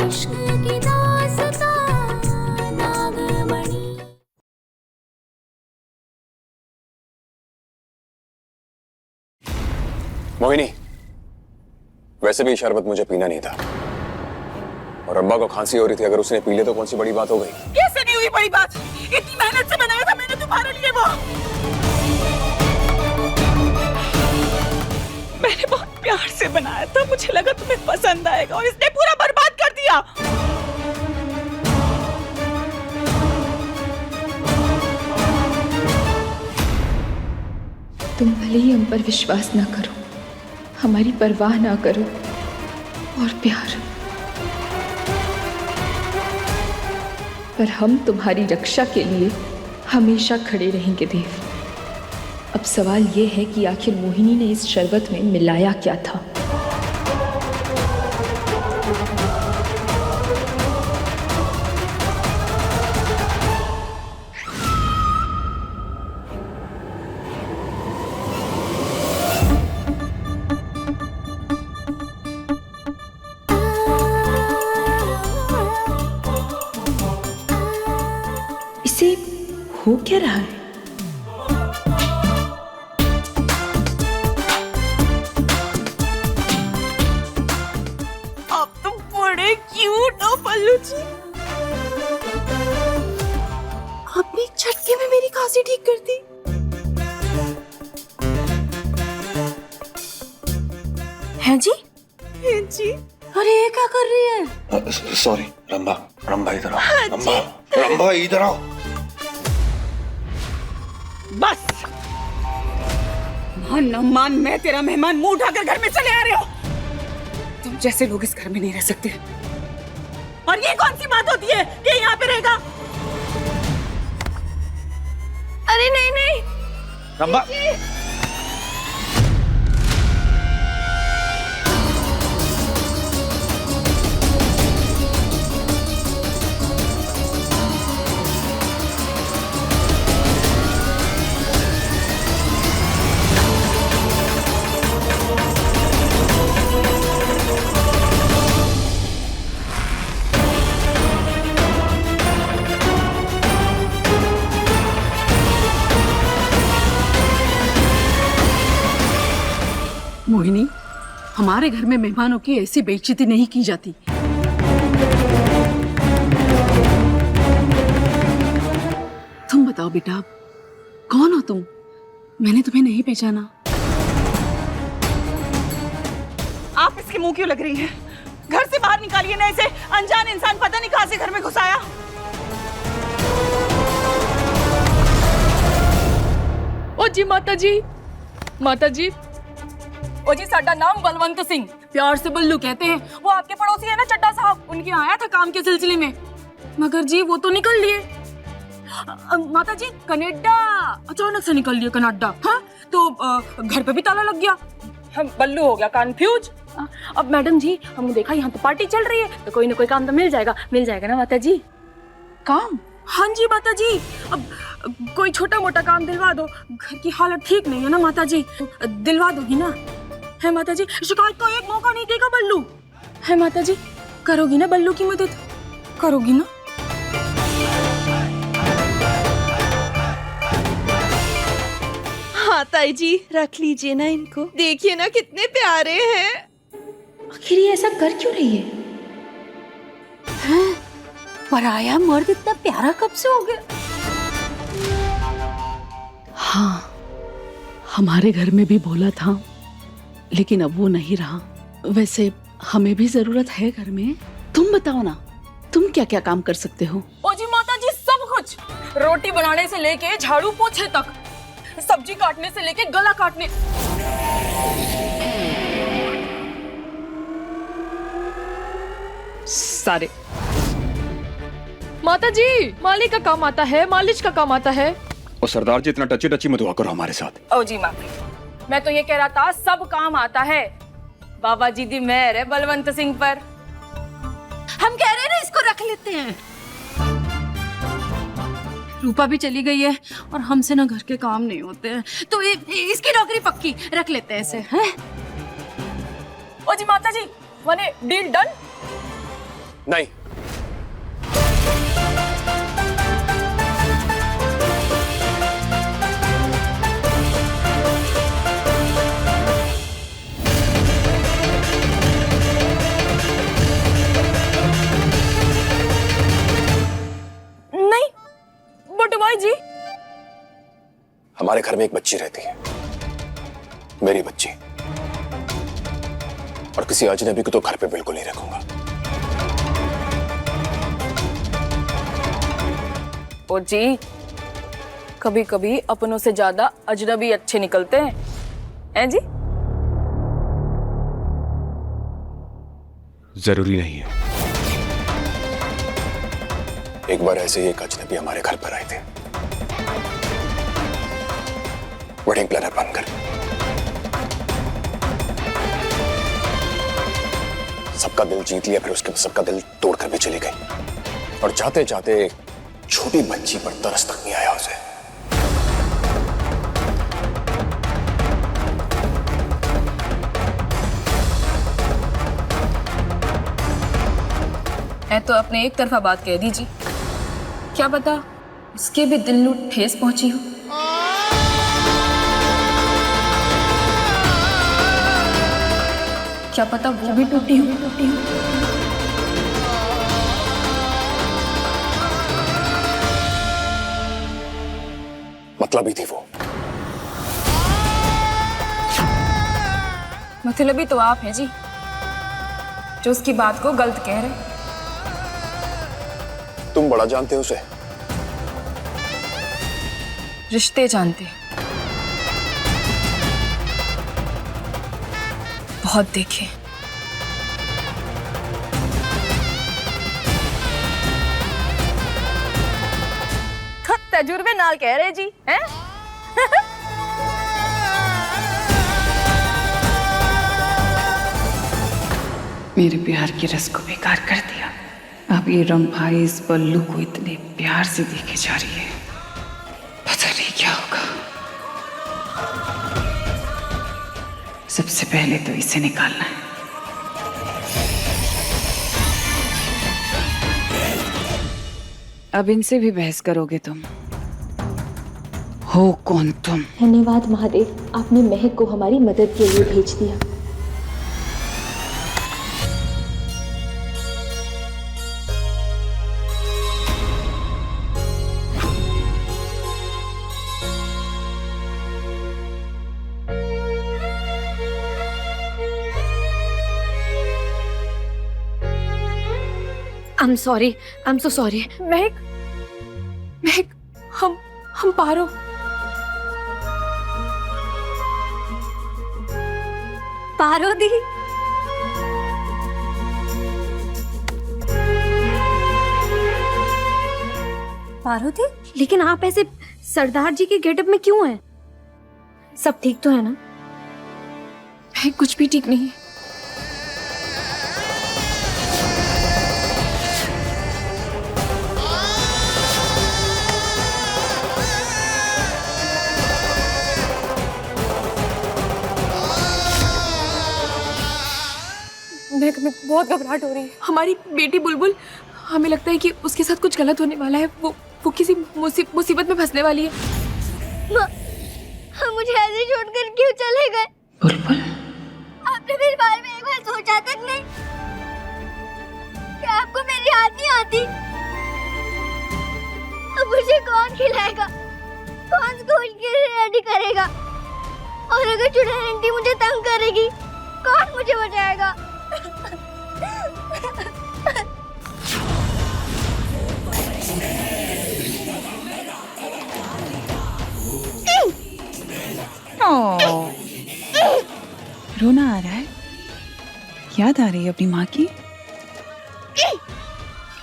इश्क की दास्तां नागमणि। मोहिनी, वैसे भी शरबत मुझे पीना नहीं था और अब्बा को खांसी हो रही थी, अगर उसने पी लिया तो कौन सी बड़ी बात हो गई? कैसे नहीं हुई बड़ी बात? इतनी मेहनत से बनाया था मैंने तुम्हारे लिए वो। मैंने बहुत प्यार से बनाया था, मुझे लगा तुम्हें पसंद आएगा और इसने पूरा बर्बाद कर दिया। तुम भले ही हम पर विश्वास ना करो, हमारी परवाह ना करो और प्यार, पर हम तुम्हारी रक्षा के लिए हमेशा खड़े रहेंगे देव। अब सवाल ये है कि आखिर मोहिनी ने इस शरबत में मिलाया क्या था? इसे हो क्या रहा है? आप तो बड़े क्यूट हो पल्लू जी। आपने एक झटके में मेरी खांसी ठीक कर दी। हैं जी? हैं जी? अरे ये क्या कर रही है? सॉरी रंभा, रंभा इधर आओ। हाँ रंभा, रंभा इधर आओ। बस मान न मान, मैं तेरा मेहमान मुंह उठाकर घर में चले आ रहे हो। तुम जैसे लोग इस घर में नहीं रह सकते। और ये कौन सी बात होती है कि यहाँ पे रहेगा? अरे नहीं नहीं रंभा, मोहिनी, हमारे घर में मेहमानों की ऐसी बेइज्जती नहीं की जाती। तुम बताओ बेटा, कौन हो तुम? मैंने तुम्हें नहीं पहचाना। आप इसके मुंह क्यों लग रही है? घर से बाहर निकालिए ना इसे। अनजान इंसान पता नहीं कहां से घर में घुस आया। ओ जी माता जी, माता जी। ओ जी, साडा नाम बलवंत सिंह, प्यार से बल्लू कहते हैं। वो आपके पड़ोसी है ना चड्डा साहब, उनके आया था काम के सिलसिले में, मगर जी वो तो निकल लिए। माता जी कनाडा, अचानक से निकल लिए कनाडा। हाँ तो घर पे भी ताला लग गया। हम बल्लू हो गया कन्फ्यूज। अब मैडम जी हमने देखा यहाँ तो पार्टी चल रही है, तो कोई ना कोई काम तो मिल जाएगा ना माता जी। काम? हाँ जी माता जी। अब कोई छोटा मोटा काम दिलवा दो, घर की हालत ठीक नहीं है ना माता जी, दिलवा दोगी ना? है माता जी, शिकायत का एक मौका नहीं देगा बल्लू। है माता जी, करोगी ना बल्लू की मदद? करोगी ना? हाँ ताई जी, रख लीजिए ना इनको, देखिए ना कितने प्यारे हैं। आखिर ये ऐसा कर क्यों रही है? हैं? पराया मर्द इतना प्यारा कब से हो गया? हाँ, हमारे घर में भी बोला था, लेकिन अब वो नहीं रहा। वैसे हमें भी जरूरत है घर में। तुम बताओ ना, तुम क्या क्या काम कर सकते हो? ओ जी माता जी, सब कुछ। रोटी बनाने से लेके झाड़ू पोछे तक, सब्जी काटने से लेके गला काटने। सारे। माता जी, माली का काम आता है, मालिश का काम आता है। और सरदार जी इतना टची टची मत हुआ करो हमारे साथ। ओ जी माँ, मैं तो ये कह रहा था सब काम आता है। बाबा जी दी मेहर है बलवंत सिंह पर। हम कह रहे हैं ना इसको रख लेते हैं। रूपा भी चली गई है और हमसे ना घर के काम नहीं होते हैं, तो इसकी नौकरी पक्की, रख लेते हैं इसे। हैं? ओ जी माता जी, माने डील डन? नहीं, नहीं, बट वाई जी? हमारे घर में एक बच्ची रहती है, मेरी बच्ची, और किसी अजनबी को तो घर पे बिल्कुल नहीं रखूंगा। ओ जी, कभी कभी अपनों से ज्यादा अजनबी अच्छे निकलते हैं जी? जरूरी नहीं है। एक बार ऐसे ही एक अजनबी हमारे घर पर आए थे, वेडिंग प्लानर बनकर। सबका दिल जीत लिया, फिर उसके बाद सबका दिल तोड़कर भी चली गई, और जाते जाते एक छोटी बच्ची पर तरस तक नहीं आया उसे। मैं तो अपने एक तरफा बात कह दीजिए, क्या पता उसके भी दिल में ठेस पहुंची हो। क्या पता वो भी टूटी हो। मतलब ही थी वो। मतलबी तो आप हैं जी, जो उसकी बात को गलत कह रहे। तुम बड़ा जानते हो उसे। रिश्ते जानते, बहुत देखे। तजुर्बे नाल कह रहे जी हैं? मेरे प्यार के रस को बेकार कर दिया। अब ये रंभा इस बल्लू को इतने प्यार से देखे जा रही है, पता नहीं क्या होगा। सबसे पहले तो इसे निकालना है। अब इनसे भी बहस करोगे तुम? हो कौन तुम? धन्यवाद महादेव, आपने महक को हमारी मदद के लिए भेज दिया। I'm sorry. I'm so sorry. महक, महक, हम पारो। पारो दी, पारो दी, लेकिन आप ऐसे सरदार जी के गेटअप में क्यों हैं? सब ठीक तो है ना? महक, कुछ भी ठीक नहीं है। मैं बहुत घबराहट हो रही है। हमारी बेटी बुलबुल, हमें लगता है कि उसके साथ कुछ गलत होने वाला है। वो किसी मुसीबत में फंसने वाली है। मुझे ऐसे छोड़कर क्यों चले गए? बुलबुल, आपने मेरे बारे में एक बार सोचा तक नहीं? क्या आपको मेरी याद नहीं आती? अब मुझे कौन खिलाएगा? कौन स्कूल के लिए रेडी करेगा? और अगर चुड़ैल आंटी मुझे तंग करेगी, कौन मुझे बचाएगा? रोना आ रहा है? याद आ रही है अपनी माँ की?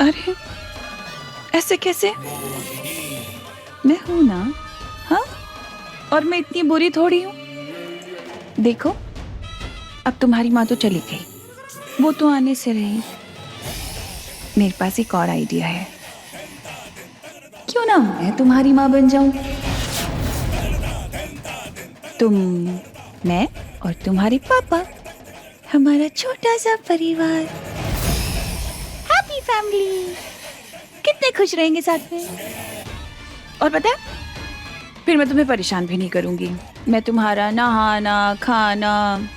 अरे ऐसे कैसे? मैं हूं ना, हाँ? और मैं इतनी बुरी थोड़ी हूँ। देखो, अब तुम्हारी माँ तो चली गई, वो तो आने से रही। मेरे पास एक और आइडिया है। क्यों ना मैं तुम्हारी माँ बन जाऊं? तुम, मैं और तुम्हारे पापा, हमारा छोटा सा परिवार। हैप्पी फैमिली, कितने खुश रहेंगे साथ में। और पता है, फिर मैं तुम्हें परेशान भी नहीं करूंगी। मैं तुम्हारा नहाना, खाना,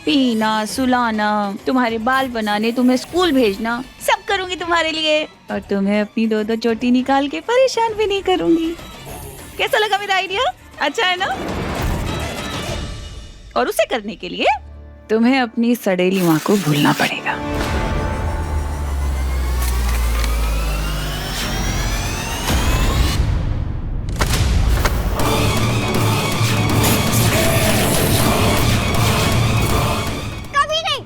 पीना, सुलाना, तुम्हारे बाल बनाने, तुम्हें स्कूल भेजना, सब करूंगी तुम्हारे लिए। और तुम्हें अपनी दो दो चोटी निकाल के परेशान भी नहीं करूंगी। कैसा लगा मेरा आइडिया? अच्छा है ना? और उसे करने के लिए तुम्हें अपनी सड़ेली माँ को भूलना पड़ेगा। कभी नहीं।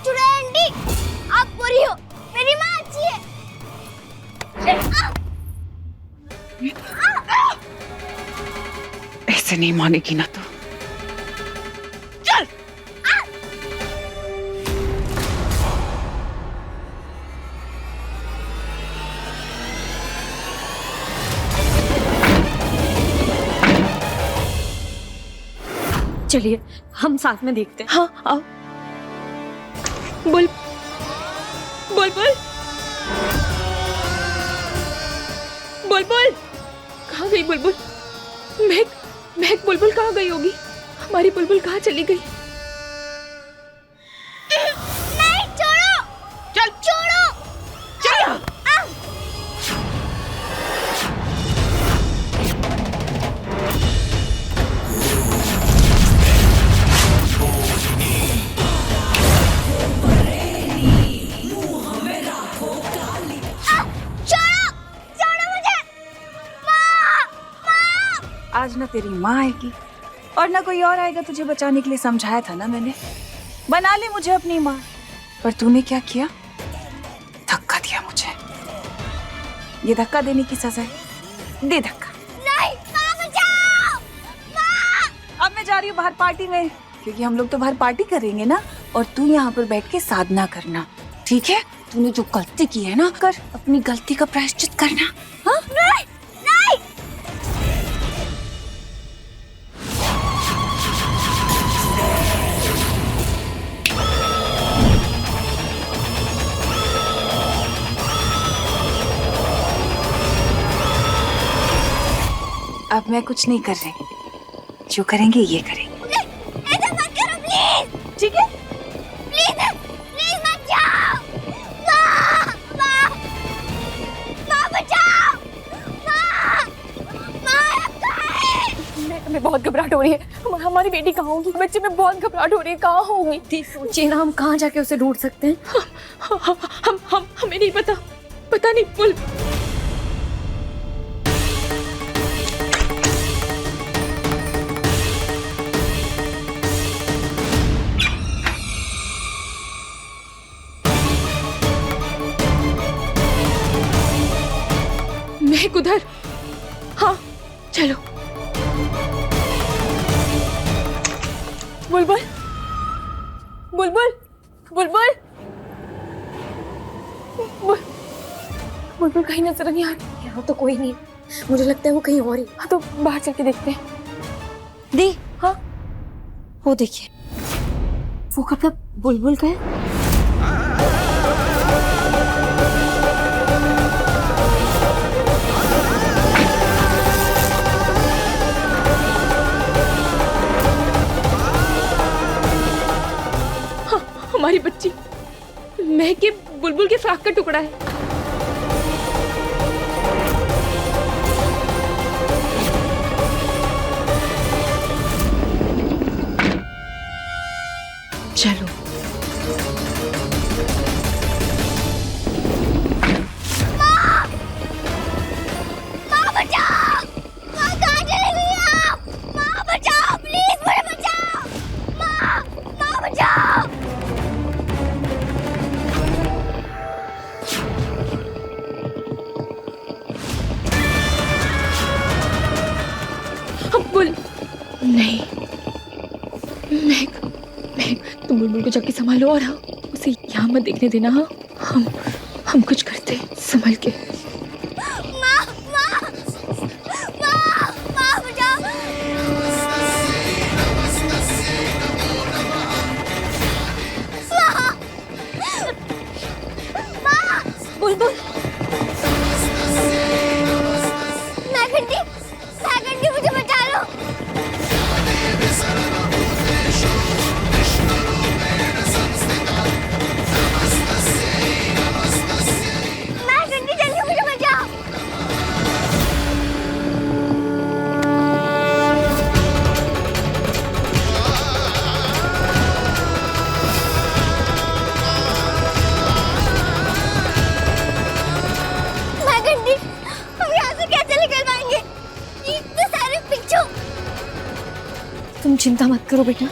चुड़ैल आंटी, आप बुरी हो, मेरी माँ अच्छी है। ऐसे नहीं मानेगी ना तो। चल। चलिए हम साथ में देखते हैं। हाँ आओ। बुल बुलबुल बुलबुल कहाँ गई बुलबुल? महक महक बुलबुल कहाँ गई होगी? हमारी बुलबुल कहाँ चली गई? नहीं, छोड़ो। चल छोड़ो। चल। छोड़ो, छोड़ो मुझे। माँ, माँ। आज ना तेरी माँ आएगी और ना कोई और आएगा तुझे बचाने के लिए। समझाया था ना मैंने, बना ले मुझे अपनी माँ। पर तूने क्या किया? धक्का दिया मुझे। ये धक्का देने की सजा है। दे धक्का। नहीं, माँ बचाओ। माँ। अब मैं जा रही हूँ बाहर पार्टी में, क्योंकि हम लोग तो बाहर पार्टी करेंगे ना। और तू यहाँ पर बैठ के साधना करना, ठीक है? तूने जो गलती की है ना, कर अपनी गलती का प्रायश्चित करना। हाँ? नहीं, नहीं। अब मैं कुछ नहीं कर रही, जो करेंगे ये करेंगे। ऐसा मत करो प्लीज। ठीक है? प्लीज, प्लीज मत जाओ। माँ, माँ, माँ बचाओ। माँ, माँ अब कहाँ है? हमें बहुत घबराहट हो रही है। हमारी बेटी कहाँ होगी? बच्चे में बहुत घबराहट हो रही है। कहाँ होगी? सोचिए ना, हम कहाँ जाके उसे ढूंढ सकते हैं? हम हमें नहीं पता। पता नहीं बुल महक उधर। हाँ चलो। बुलबुल बुलबुल बुलबुल बुलबुल कहीं नजर नहीं आ रही। यहाँ तो कोई नहीं है। मुझे लगता है वो कहीं और ही। हाँ तो बाहर चल के देखते हैं। दी, हाँ वो देखिए, वो कब तक बुलबुल का है? हमारी बच्ची महक के बुलबुल के फ्रॉक का टुकड़ा है। चलो माँ बचाओ। माँ कहाँ चली गई आप? माँ बचाओ प्लीज, मुझे बचाओ। माँ, माँ बचाओ। बुल नहीं, महक महक तुम बुलबुल को जाके संभालो और हाँ उसे यहाँ मत देखने देना। हाँ हम कुछ करते हैं, संभल के। माँ, माँ, माँ, माँ बचाओ। माँ, माँ, बुलबुल नागंडी मुझे बचा लो। नागंडी जल्दी मुझे बचाओ। नागंडी हम यहाँ से कैसे निकल पाएंगे? इतने सारे पिच्चू। तुम चिंता मत करो बेटा।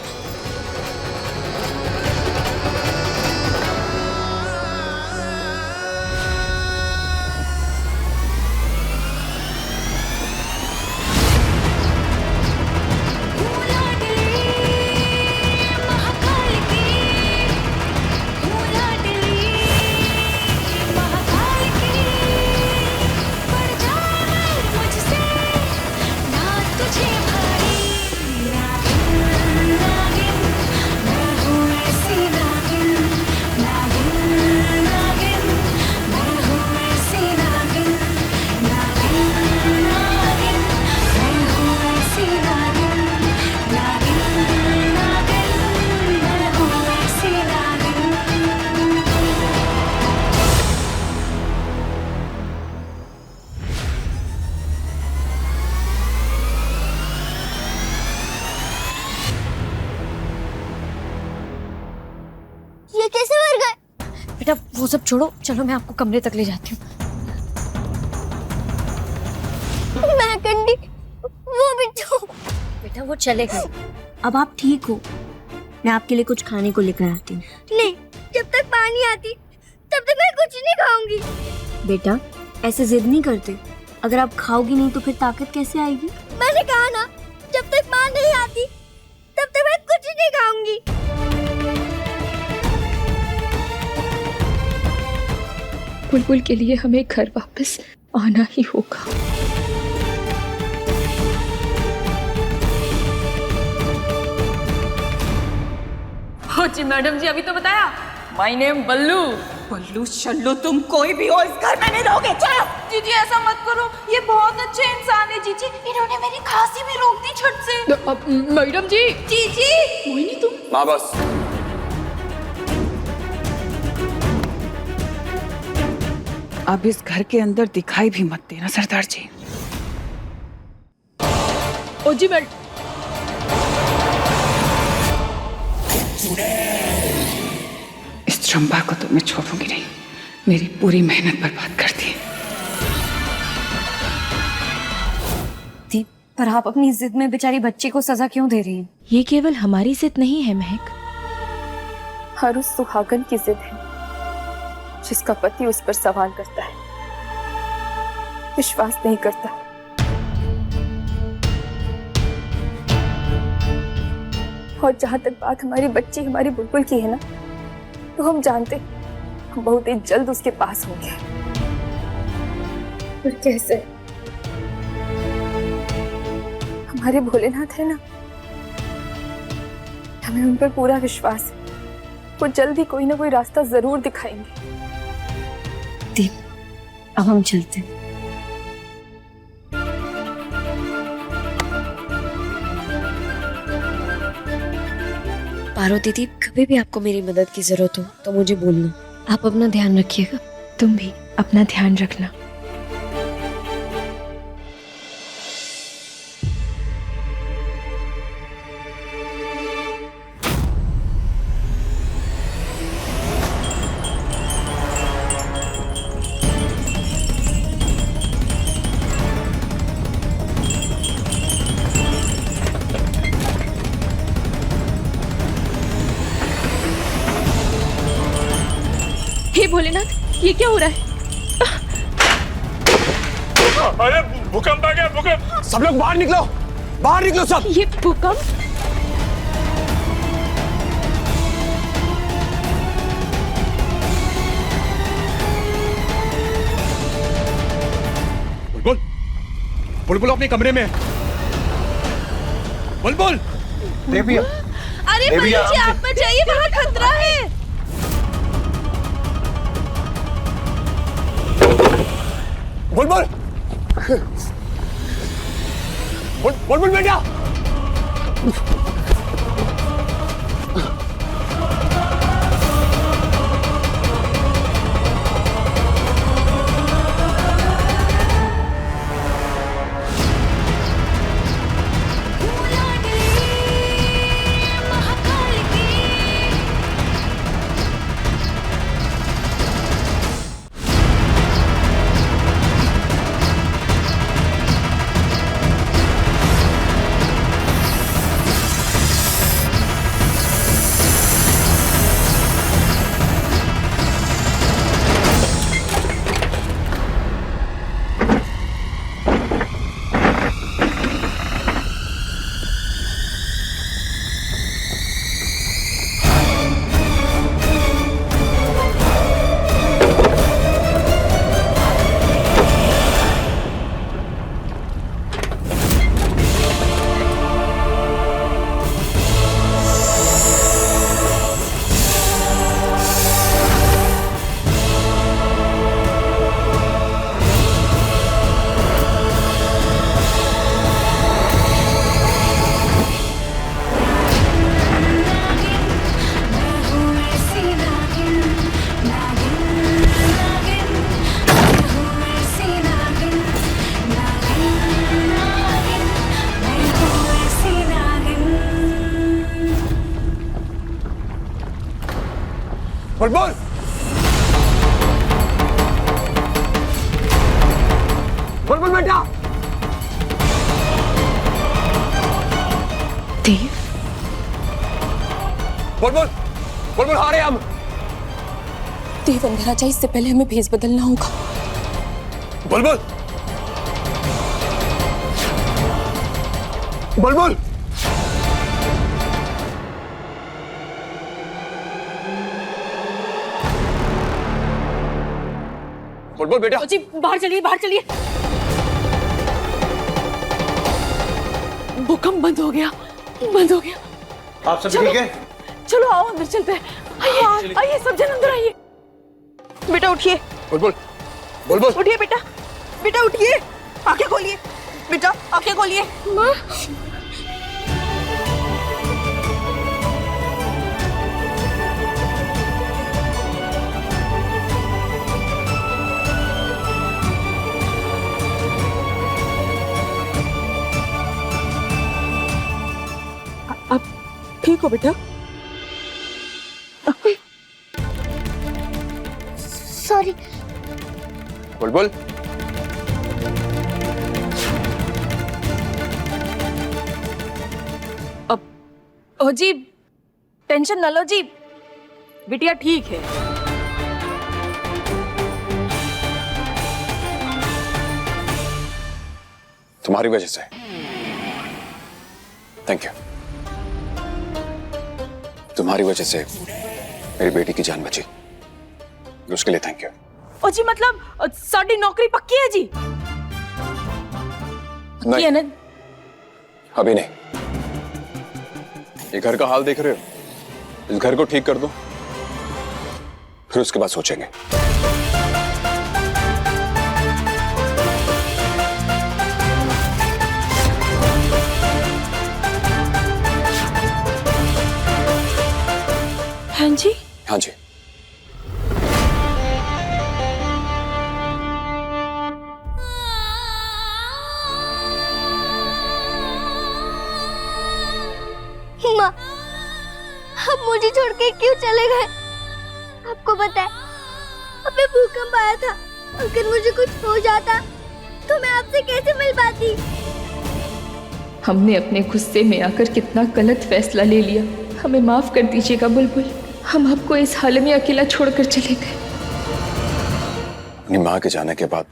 ये कैसे मर गए? बेटा वो सब छोड़ो, चलो मैं आपको कमरे तक ले जाती हूँ। नागंडी, वो बिट्टू। बेटा वो चले गए, अब आप ठीक हो। मैं आपके लिए कुछ खाने को लेकर आती हूँ। नहीं, जब तक माँ नहीं आती तब तक मैं कुछ नहीं खाऊंगी। बेटा ऐसे जिद नहीं करते, अगर आप खाओगी नहीं तो फिर ताकत कैसे आएगी? मैंने कहा ना, जब तक माँ नहीं आती तब तक मैं कुछ नहीं खाऊंगी। बुलबुल के लिए हमें घर वापस आना ही होगा। हो जी मैडम जी, अभी तो बताया। माय नेम बल्लू। बल्लू शल्लू तुम कोई भी हो, इस घर में नहीं रहोगे। चलो जीजी ऐसा मत करो, ये बहुत अच्छे इंसान है जीजी। इन्होंने मेरी खांसी भी रोक दी छट से। मैडम जी। जीजी मोहिनी तुम। माँ बस। अब इस घर के अंदर दिखाई भी मत देना सरदार जी। ओ जी मैडम। इस चंपा को तो मैं छोड़ूंगी नहीं, मेरी पूरी मेहनत बर्बाद कर दी। दीप, पर आप अपनी जिद में बेचारी बच्ची को सजा क्यों दे रही हैं? ये केवल हमारी जिद नहीं है महक, हर उस सुहागन की जिद है जिसका पति उस पर सवाल करता है, विश्वास नहीं करता। और जहां तक बात हमारी बच्ची, हमारी बुलबुल की है ना, तो हम जानते हम बहुत ही जल्द उसके पास होंगे। पर कैसे? हमारे भोलेनाथ है ना, हमें उन पर पूरा विश्वास है। वो जल्द ही कोई ना कोई रास्ता जरूर दिखाएंगे। दीप, अब हम चलते हैं। पारो दीदी, कभी भी आपको मेरी मदद की जरूरत हो तो मुझे बोलना। आप अपना ध्यान रखिएगा। तुम भी अपना ध्यान रखना। हे भोलेनाथ, ये क्या हो रहा है? अरे भूकंप आ गया, भूकंप! सब लोग बाहर निकलो, बाहर निकलो सब। ये भूकंप? बुलबुल, बुलबुल अपने कमरे में। बुलबुल, देवी। अरे बल्लू जी आप बचाइए, वहाँ खतरा है। बुलबुल बुलबुल बेटा बुलबुल बुलबुल बेटा देव, बुलबुल बुलबुल हारे हम। देव अंधेरा जाए इससे पहले हमें भेस बदलना होगा। बुलबुल बुलबुल बुलबुल बेटा जी बाहर चलिए, बाहर चलिए। भूकंप बंद हो गया, बंद हो गया। आप सब ठीक है? चलो आओ अंदर चलते हैं। आइए आइए सब जन अंदर आइए। बेटा उठिए, बुलबुल बुलबुल उठिए बेटा, बेटा उठिए, आंखें खोलिए, बेटा आंखें खोलिए। माँ आप ठीक हो बेटा? सॉरी। बुलबुल ओ जी टेंशन न लो जी, बिटिया ठीक है। तुम्हारी वजह से। Thank you. तुम्हारी वजह से मेरी बेटी की जान बची, उसके लिए थैंक यू। ओ जी मतलब साडी नौकरी पक्की है जी? पक्की है ना? अभी नहीं। ये घर का हाल देख रहे हो, इस घर को ठीक कर दो, फिर उसके बाद सोचेंगे। हाँ जी, हाँ जी। माँ आप मुझे छोड़ के क्यों चले गए? आपको पता है अबे भूकंप आया था, अगर मुझे कुछ हो जाता तो मैं आपसे कैसे मिल पाती? हमने अपने गुस्से में आकर कितना गलत फैसला ले लिया। हमें माफ कर दीजिएगा बुलबुल, हम आपको इस हाल में अकेला छोड़कर चले गए। अपनी माँ के जाने के बाद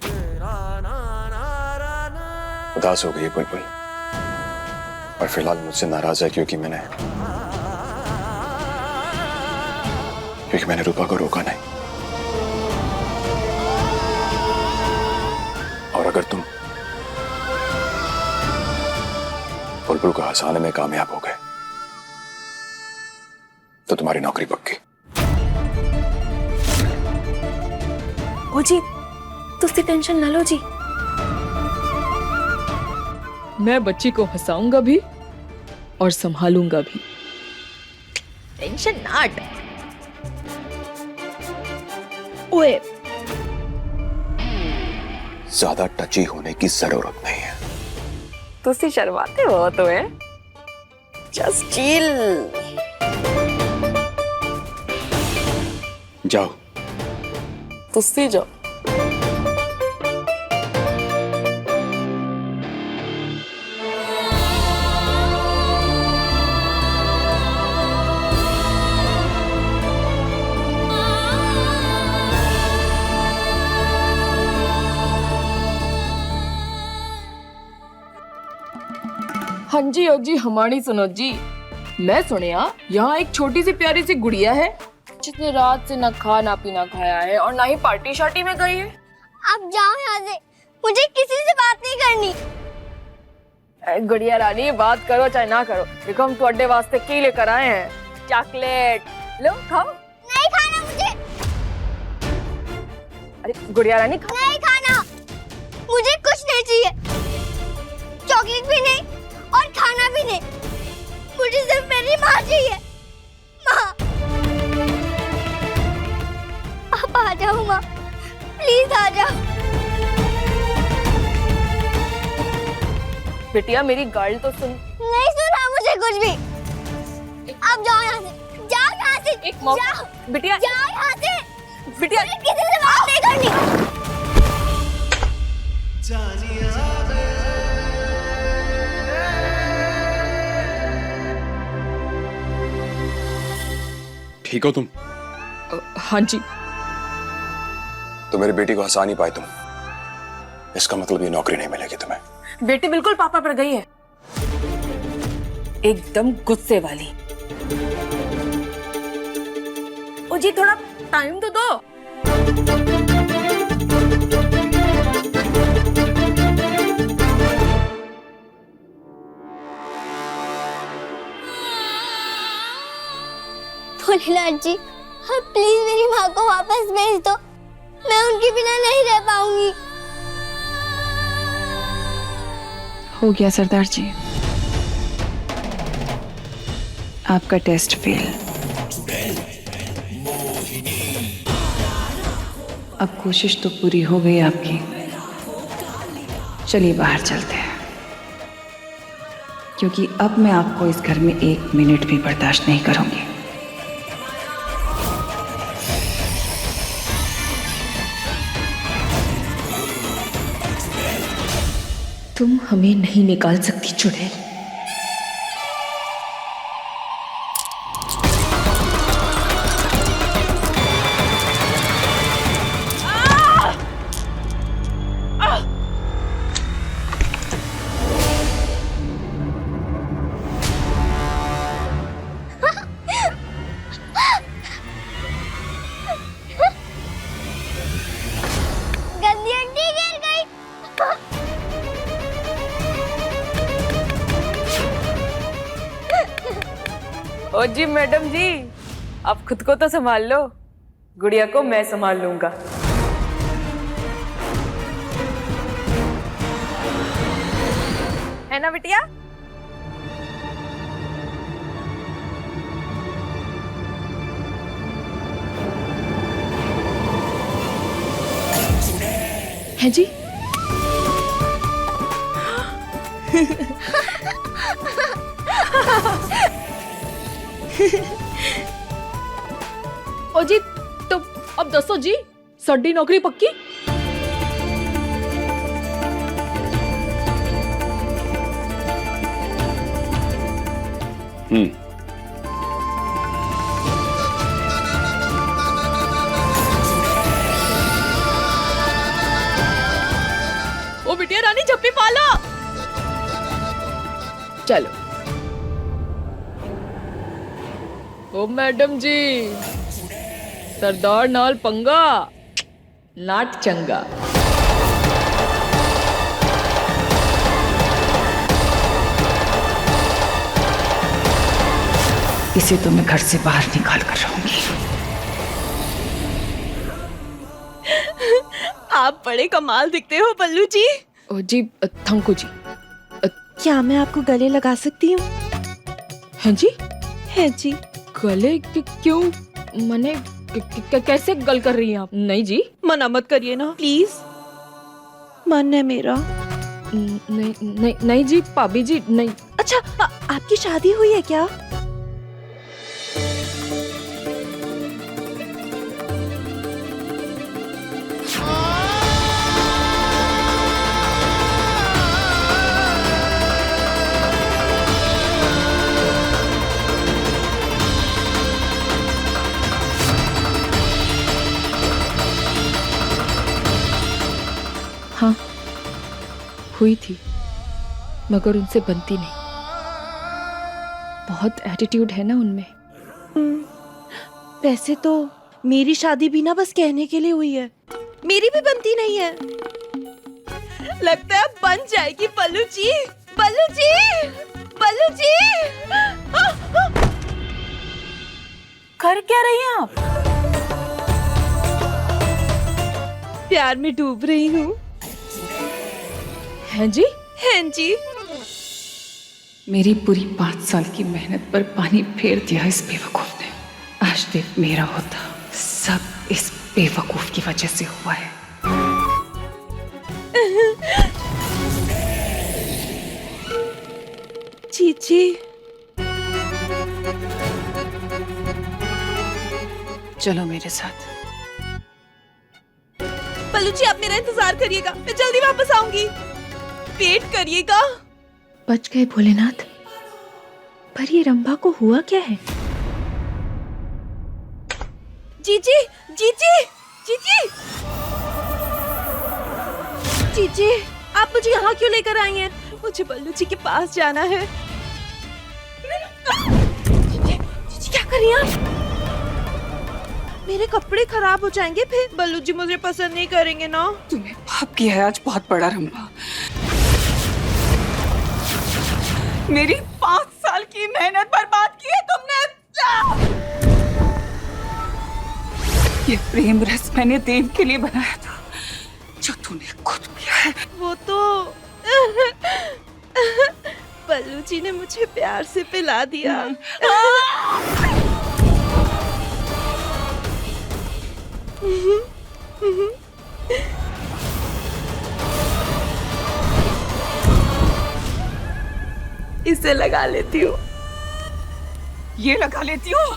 उदास हो गई बुलबुल, और फिलहाल मुझसे नाराज है क्योंकि मैंने रूपा को रोका नहीं। और अगर तुम बुलबुल को हंसाने में कामयाब हो गए तो तुम्हारी नौकरी पक्की। ओ जी तुसी टेंशन ना लो जी, मैं बच्ची को हंसाऊंगा भी और संभालूंगा भी। टेंशन नाट। ओए, ज्यादा टची होने की जरूरत नहीं है। तुसी शर्माते हो तो है। Just chill. जाओ। तुसी जाओ। हाँ जी और जी हमारी सुनो जी। मैं सुनिया यहाँ एक छोटी सी प्यारी सी गुड़िया है जिसने रात से ना खाना पीना खाया है और ना ही पार्टी शार्टी में गई है। आप जाओ यहाँ से, मुझे किसी से बात नहीं करनी। गुड़िया रानी बात करो चाहे ना करो, देखो हम ਤੁਹਾਡੇ वास्ते की लेकर आए हैं, चॉकलेट लो खाओ। नहीं खाना मुझे। अरे गुड़िया रानी नहीं खाना, मुझे कुछ नहीं चाहिए। चॉकलेट भी नहीं और खाना भी नहीं। मुझे सिर्फ मेरी माँ चाहिए। माँ, आप आ जाओ माँ, प्लीज आ जाओ। बिटिया मेरी गर्ल तो सुन। नहीं सुना मुझे कुछ भी। आप जाओ यहाँ से, जाओ यहाँ से। एक मौका जाओ, बिटिया, जाओ यहाँ से। बिटिया मुझे किसी से बात नहीं करनी। ठीक हो तुम? हाँ जी। तो मेरी बेटी को हंसा नहीं पाए तुम, इसका मतलब ये नौकरी नहीं मिलेगी तुम्हें। बेटी बिल्कुल पापा पर गई है, एकदम गुस्से वाली। ओ जी थोड़ा टाइम तो दो। भोलेनाथ जी, आप प्लीज मेरी माँ को वापस भेज दो। मैं उनके बिना नहीं रह पाऊंगी। हो गया सरदार जी, आपका टेस्ट फेल। अब कोशिश तो पूरी हो गई आपकी। चलिए बाहर चलते हैं, क्योंकि अब मैं आपको इस घर में 1 मिनट भी बर्दाश्त नहीं करूंगी। तुम हमें नहीं निकाल सकती चुड़ैल। गंदी आंटी गिर गई। ओ जी मैडम जी, आप खुद को तो संभाल लो, गुड़िया को मैं संभाल लूंगा। है ना बिटिया? है जी। ओ जी तो अब दसो जी, साडी नौकरी पक्की? ओ बिटिया रानी झप्पी पालो। चलो। ओ मैडम जी, सरदार नाल पंगा नाट चंगा। इसे तो मैं घर से बाहर निकाल कर रहूंगी। आप बड़े कमाल दिखते हो पल्लू जी। ओ जी थैंक यू जी, क्या मैं आपको गले लगा सकती हूँ? हैं जी? है जी। गले क्यों? मने कैसे गल कर रही हैं आप? नहीं जी। मना मत करिए ना प्लीज, मन है मेरा। नहीं जी भाभी जी, नहीं। अच्छा, आपकी शादी हुई है क्या? हाँ, हुई थी, मगर उनसे बनती नहीं। बहुत एटीट्यूड है ना उनमें। वैसे तो मेरी शादी भी ना बस कहने के लिए हुई है, मेरी भी बनती नहीं है। लगता है बन जाएगी पल्लू जी। पल्लू जी, पल्लू जी। कर क्या रही हैं आप? प्यार में डूब रही हूँ। हैं जी? हैं जी। मेरी पूरी 5 साल की मेहनत पर पानी फेर दिया इस बेवकूफ ने। आज देव मेरा होता, सब इस बेवकूफ की वजह से हुआ है। चीची, चलो मेरे साथ। पल्लू जी आप मेरा इंतजार करिएगा, मैं जल्दी वापस आऊंगी, वेट करिएगा। बच गए भोलेनाथ। पर ये रंभा को हुआ क्या है? जीजी, जीजी, जीजी, जीजी, आप मुझे यहाँ क्यों लेकर आई हैं? मुझे बल्लू जी के पास जाना है। जीजी, जीजी क्या कर रही हैं आप? मेरे कपड़े खराब हो जाएंगे फिर। बल्लू जी मुझे पसंद नहीं करेंगे ना। तुम्हें पाप किया है आज बहुत बड़ा रंभा। मेरी 5 साल की मेहनत बर्बाद की है तुमने। ये प्रेम रस मैंने देव के लिए बनाया था, जो तूने खुद किया है। वो तो बल्लू जी ने मुझे प्यार से पिला दिया। इसे लगा लेती हूँ। ये लगा लेती हूँ?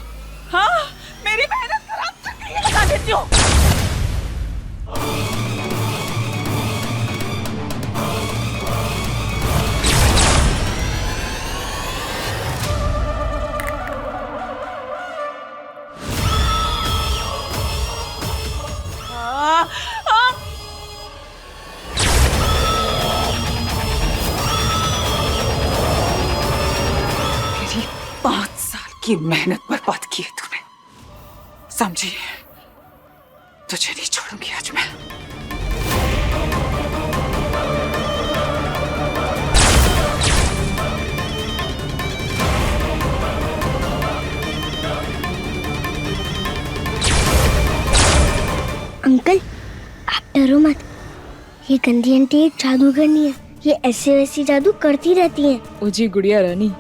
हाँ, मेरी मेहनत खराब करके ये लगा लेती हूँ। मेरी 5 साल की मेहनत बर्बाद की है तूने, समझी? तुझे नहीं छोड़ूंगी आज मैं। अंकल आप डरो मत, ये गंदी आंटी एक जादूगरनी है, ये ऐसे वैसे जादू करती रहती हैं। ओ जी गुड़िया रानी,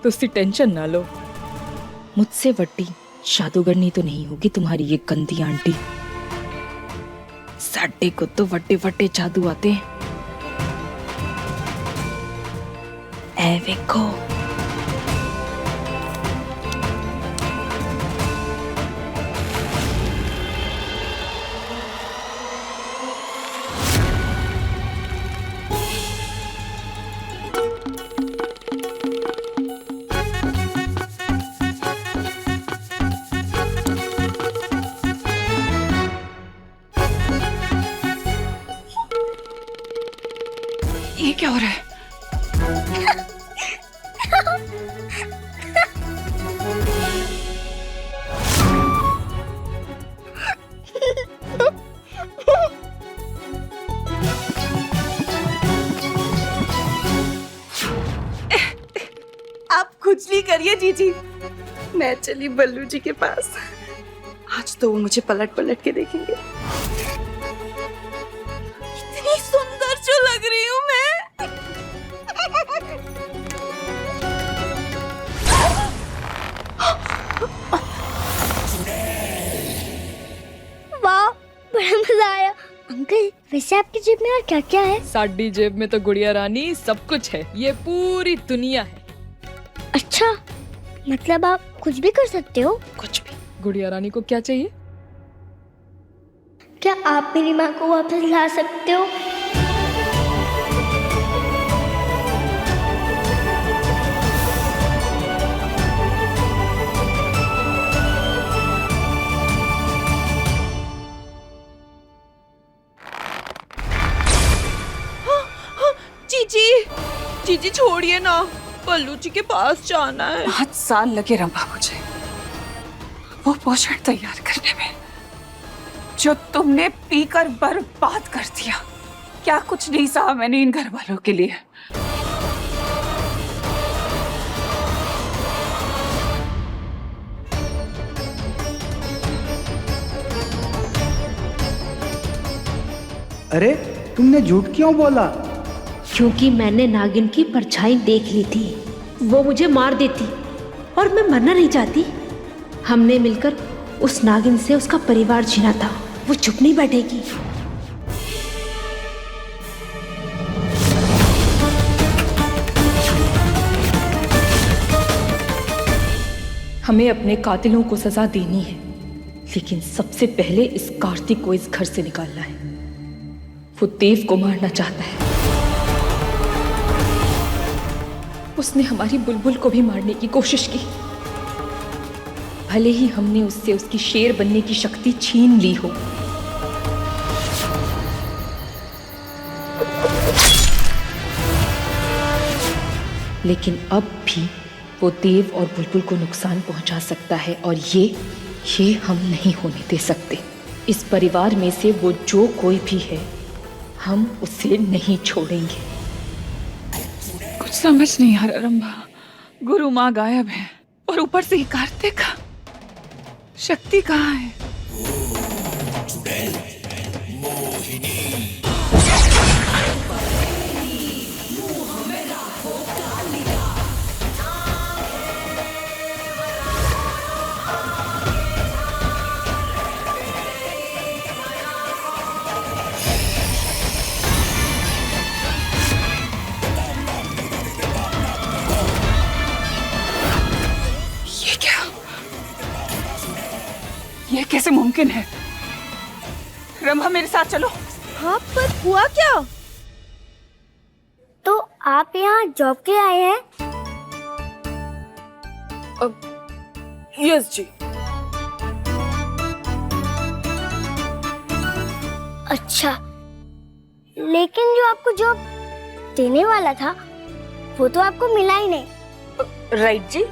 तुसी टेंशन ना लो, मुझसे वड्डी जादूगरनी तो नहीं होगी तुम्हारी ये गंदी आंटी। साडे को तो वड्डे वड्डे जादू आते हैं। ऐ देखो, ये क्या हो रहा है? आप खुजली करिए जीजी, मैं चली बल्लू जी के पास। आज तो वो मुझे पलट पलट के देखेंगे। इतनी सुंदर जो लग रही हूँ मैं। अंकल वैसे आपकी जेब में और क्या क्या है? साडी जेब में तो गुड़िया रानी सब कुछ है, ये पूरी दुनिया है। अच्छा, मतलब आप कुछ भी कर सकते हो? कुछ भी। गुड़िया रानी को क्या चाहिए? क्या आप मेरी माँ को वापस ला सकते हो? जीजी छोड़िए ना, पल्लू जी के पास जाना है। 5 साल लगे रंभा मुझे वो पोषण तैयार करने में, जो तुमने पीकर बर्बाद कर दिया। क्या कुछ नहीं सहा मैंने इन घर वालों के लिए। अरे तुमने झूठ क्यों बोला? क्योंकि मैंने नागिन की परछाई देख ली थी, वो मुझे मार देती और मैं मरना नहीं चाहती। हमने मिलकर उस नागिन से उसका परिवार छीना था, वो चुप नहीं बैठेगी। हमें अपने कातिलों को सजा देनी है, लेकिन सबसे पहले इस कार्तिक को इस घर से निकालना है। वो देव को मारना चाहता है। उसने हमारी बुलबुल को भी मारने की कोशिश की। भले ही हमने उससे उसकी शेर बनने की शक्ति छीन ली हो। लेकिन अब भी वो देव और बुलबुल को नुकसान पहुंचा सकता है, और ये हम नहीं होने दे सकते। इस परिवार में से वो जो कोई भी है, हम उसे नहीं छोड़ेंगे। कुछ समझ नहीं आ रहा रंभा। गुरु माँ गायब है और ऊपर से ही कार्तिक। शक्ति कहाँ है? ये कैसे मुमकिन है? रंभा मेरे साथ चलो। हाँ, पर हुआ क्या? तो आप यहाँ जॉब के आए हैं? यस जी। अच्छा, लेकिन जो आपको जॉब देने वाला था वो तो आपको मिला ही नहीं। राइट जी।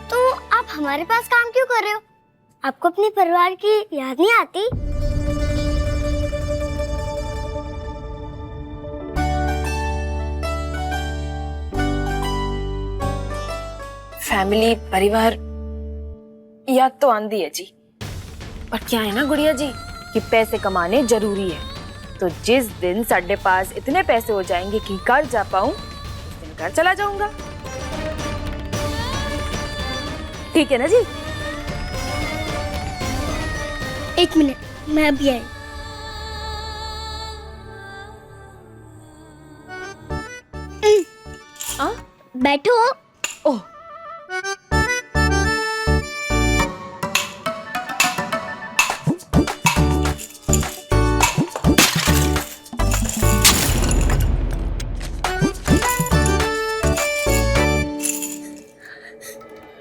तो आप हमारे पास काम क्यों कर रहे हो? आपको अपने परिवार की याद नहीं आती? फैमिली, परिवार, याद तो आंदी है जी। पर क्या है ना गुड़िया जी कि पैसे कमाने जरूरी है। तो जिस दिन साढ़े पास इतने पैसे हो जाएंगे कि घर जा पाऊं, उस दिन घर चला जाऊंगा। ठीक है ना जी? 1 मिनट, मैं अभी आई। बैठो। ओह,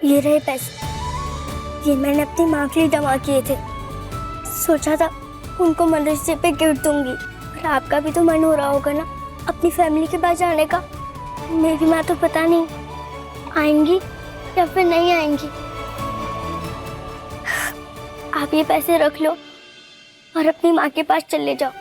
ये रहे पैसे, ये मैंने अपनी माँ के लिए जमा किए थे। सोचा था उनको मदर्स डे पे गिफ्ट दूंगी, पर आपका भी तो मन हो रहा होगा ना अपनी फैमिली के पास जाने का। मेरी माँ तो पता नहीं आएंगी या फिर नहीं आएंगी। आप ये पैसे रख लो और अपनी माँ के पास चले जाओ।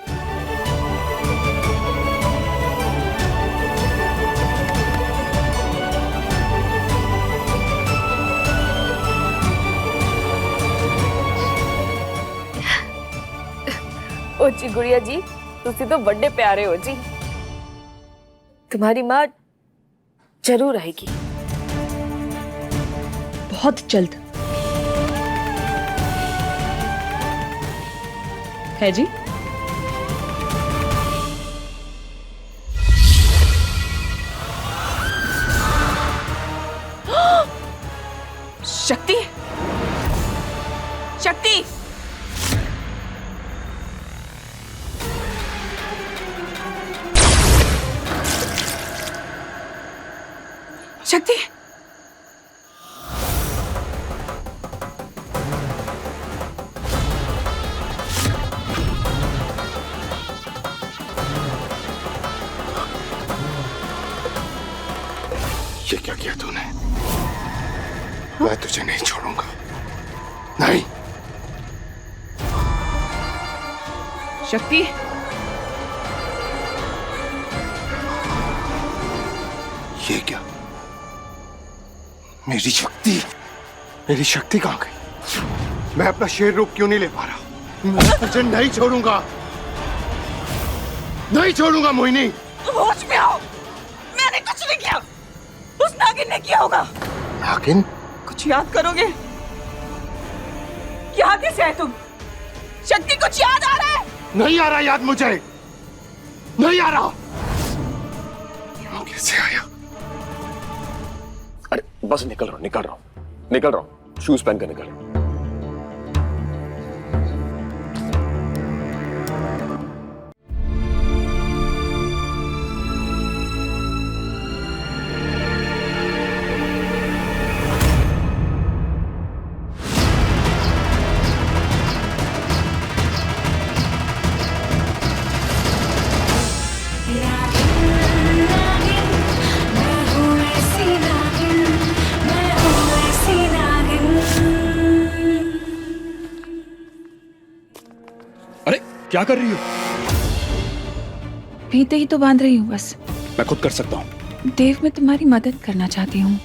ओ जी गुड़िया जी, तुसी तो बड़े प्यारे हो जी। तुम्हारी माँ जरूर आएगी। बहुत जल्द। है जी? शक्ति, शक्ति, शक्ति, ये क्या किया तूने? मैं तुझे नहीं छोड़ूंगा, नहीं। शक्ति, ये क्या? मेरी शक्ति, मेरी शक्ति कहां गई? मैं अपना शेर रूप क्यों नहीं ले पा रहा? मैं तुझे नहीं छोड़ूंगा, नहीं छोड़ूंगा मोहिनी। होश में आओ, मैंने कुछ नहीं किया, उस नागिन ने किया होगा। नागिन? कुछ याद करोगे? यहाँ कैसे है तुम? शक्ति कुछ याद आ रहा है? नहीं आ रहा याद मुझे, नहीं आ रहा। यहाँ कैसे आया? अरे बस निकल रहा हूँ, शूज पहन कर निकल रहा हूँ। क्या कर रही हो? फीते ही तो बांध रही हूँ बस। मैं खुद कर सकता हूँ। देव, मैं तुम्हारी मदद करना चाहती हूँ,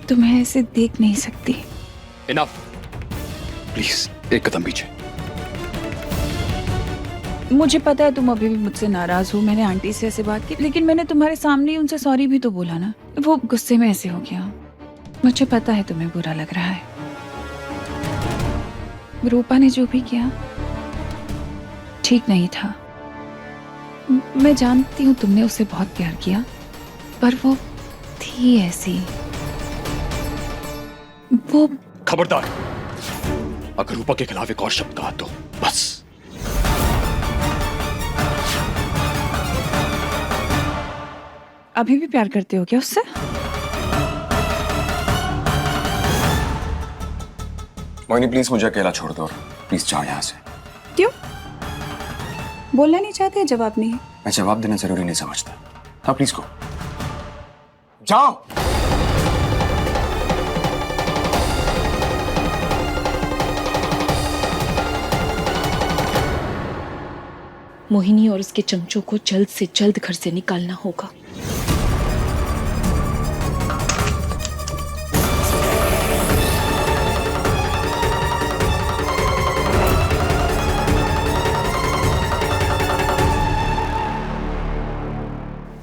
तुम्हें ऐसे देख नहीं सकती। इनफ, प्लीज एक कदम पीछे। मुझे पता है तुम अभी भी मुझसे नाराज हो, मैंने आंटी से ऐसे बात की, लेकिन मैंने तुम्हारे सामने ही उनसे सॉरी भी तो बोला ना। वो गुस्से में ऐसे हो गया, मुझे पता है तुम्हें बुरा लग रहा है। रूपा ने जो भी किया ठीक नहीं था। मैं जानती हूँ तुमने उसे बहुत प्यार किया, पर वो थी ऐसी। वो खबरदार, अगर रूपा के खिलाफ एक और शब्द कहा तो बस। अभी भी प्यार करते हो क्या उससे? मोहिनी प्लीज मुझे अकेला छोड़ दो और प्लीज जाओ यहाँ से। क्यों? बोलना नहीं चाहते? जवाब नहीं? मैं जवाब देना जरूरी नहीं समझता। हाँ प्लीज गो, जाओ। मोहिनी और उसके चमचों को जल्द से जल्द घर से निकालना होगा।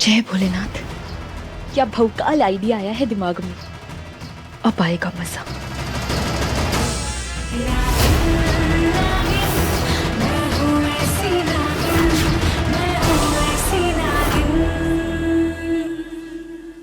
जय भोलेनाथ, क्या भौकाल आइडिया आया है दिमाग में, अब आएगा मजा।